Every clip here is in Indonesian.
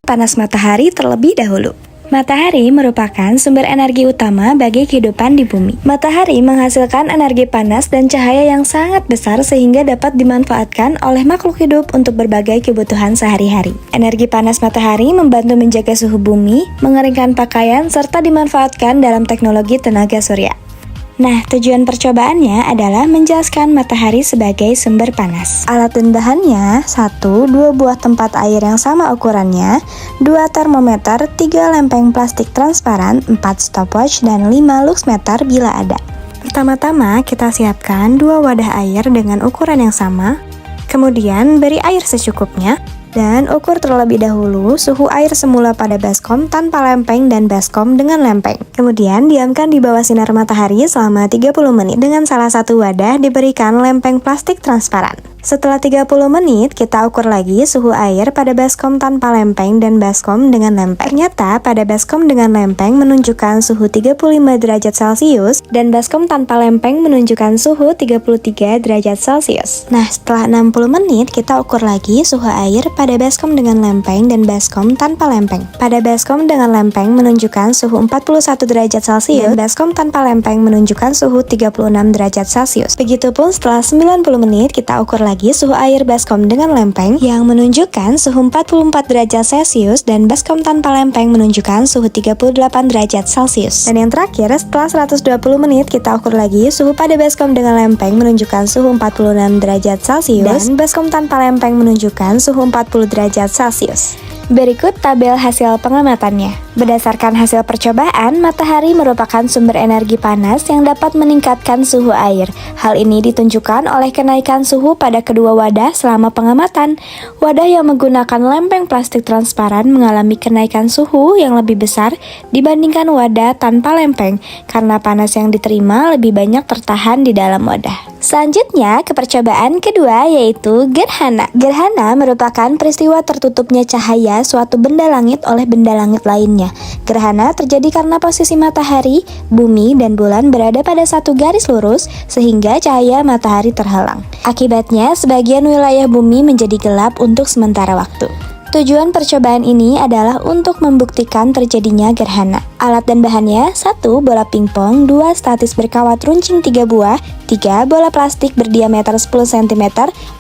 Panas matahari terlebih dahulu. Matahari merupakan sumber energi utama bagi kehidupan di bumi. Matahari menghasilkan energi panas dan cahaya yang sangat besar sehingga dapat dimanfaatkan oleh makhluk hidup untuk berbagai kebutuhan sehari-hari. Energi panas matahari membantu menjaga suhu bumi, mengeringkan pakaian, serta dimanfaatkan dalam teknologi tenaga surya. Nah, tujuan percobaannya adalah menjelaskan matahari sebagai sumber panas. Alat dan bahannya: 1. 2 buah tempat air yang sama ukurannya, 2 termometer, 3 lempeng plastik transparan, 4 stopwatch, dan 5 luxmeter bila ada. Pertama-tama, kita siapkan 2 wadah air dengan ukuran yang sama, kemudian beri air secukupnya, dan ukur terlebih dahulu suhu air semula pada baskom tanpa lempeng dan baskom dengan lempeng. Kemudian diamkan di bawah sinar matahari selama 30 menit. Dengan salah satu wadah diberikan lempeng plastik transparan. Setelah 30 menit, kita ukur lagi suhu air pada baskom tanpa lempeng dan baskom dengan lempeng. Ternyata pada baskom dengan lempeng menunjukkan suhu 35 derajat Celcius dan baskom tanpa lempeng menunjukkan suhu 33 derajat Celcius. Nah, setelah 60 menit, kita ukur lagi suhu air pada baskom dengan lempeng dan baskom tanpa lempeng. Pada baskom dengan lempeng menunjukkan suhu 41 derajat Celcius dan baskom tanpa lempeng menunjukkan suhu 36 derajat Celcius. Begitupun setelah 90 menit, kita ukur lagi suhu air baskom dengan lempeng yang menunjukkan suhu 44 derajat Celcius dan baskom tanpa lempeng menunjukkan suhu 38 derajat Celcius. Dan yang terakhir, setelah 120 menit kita ukur lagi suhu pada baskom dengan lempeng menunjukkan suhu 46 derajat Celcius dan baskom tanpa lempeng menunjukkan suhu 40 derajat Celcius. Berikut tabel hasil pengamatannya. Berdasarkan hasil percobaan, matahari merupakan sumber energi panas yang dapat meningkatkan suhu air. Hal ini ditunjukkan oleh kenaikan suhu pada kedua wadah selama pengamatan. Wadah yang menggunakan lempeng plastik transparan mengalami kenaikan suhu yang lebih besar dibandingkan wadah tanpa lempeng, karena panas yang diterima lebih banyak tertahan di dalam wadah. Selanjutnya, ke percobaan kedua, yaitu gerhana. Gerhana merupakan peristiwa tertutupnya cahaya suatu benda langit oleh benda langit lainnya. Gerhana terjadi karena posisi matahari, bumi, dan bulan berada pada satu garis lurus sehingga cahaya matahari terhalang. Akibatnya, sebagian wilayah bumi menjadi gelap untuk sementara waktu. Tujuan percobaan ini adalah untuk membuktikan terjadinya gerhana. Alat dan bahannya: 1 bola pingpong, 2 statis berkawat runcing 3 buah, 3 bola plastik berdiameter 10 cm,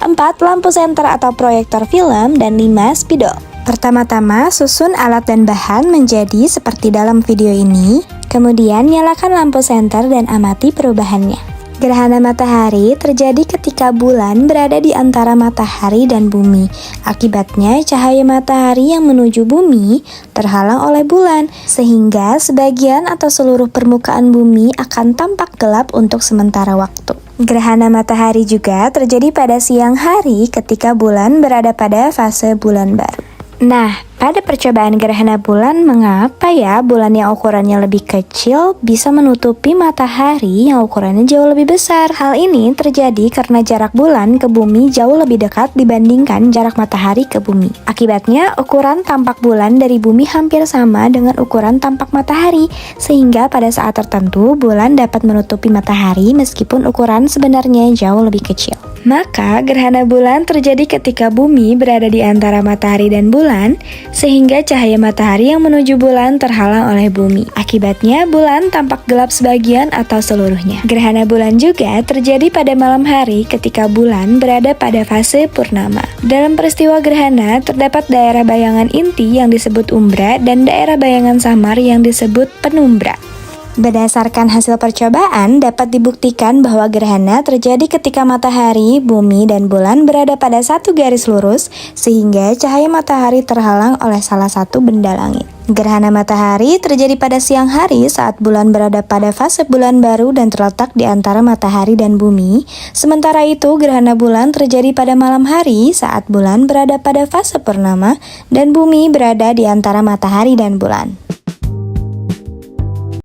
4 lampu senter atau proyektor film, dan 5 spidol. Pertama-tama, susun alat dan bahan menjadi seperti dalam video ini. Kemudian nyalakan lampu senter dan amati perubahannya. Gerhana matahari terjadi ketika bulan berada di antara matahari dan bumi. Akibatnya, cahaya matahari yang menuju bumi terhalang oleh bulan, sehingga sebagian atau seluruh permukaan bumi akan tampak gelap untuk sementara waktu. Gerhana matahari juga terjadi pada siang hari ketika bulan berada pada fase bulan baru. Nah, pada percobaan gerhana bulan, mengapa ya bulan yang ukurannya lebih kecil bisa menutupi matahari yang ukurannya jauh lebih besar? Hal ini terjadi karena jarak bulan ke bumi jauh lebih dekat dibandingkan jarak matahari ke bumi. Akibatnya, ukuran tampak bulan dari bumi hampir sama dengan ukuran tampak matahari, sehingga pada saat tertentu bulan dapat menutupi matahari meskipun ukuran sebenarnya jauh lebih kecil. Maka, gerhana bulan terjadi ketika bumi berada di antara matahari dan bulan, sehingga cahaya matahari yang menuju bulan terhalang oleh bumi. Akibatnya, bulan tampak gelap sebagian atau seluruhnya. Gerhana bulan juga terjadi pada malam hari ketika bulan berada pada fase purnama. Dalam peristiwa gerhana, terdapat daerah bayangan inti yang disebut umbra dan daerah bayangan samar yang disebut penumbra. Berdasarkan hasil percobaan, dapat dibuktikan bahwa gerhana terjadi ketika matahari, bumi, dan bulan berada pada satu garis lurus, sehingga cahaya matahari terhalang oleh salah satu benda langit. Gerhana matahari terjadi pada siang hari saat bulan berada pada fase bulan baru dan terletak di antara matahari dan bumi. Sementara itu, gerhana bulan terjadi pada malam hari saat bulan berada pada fase purnama dan bumi berada di antara matahari dan bulan.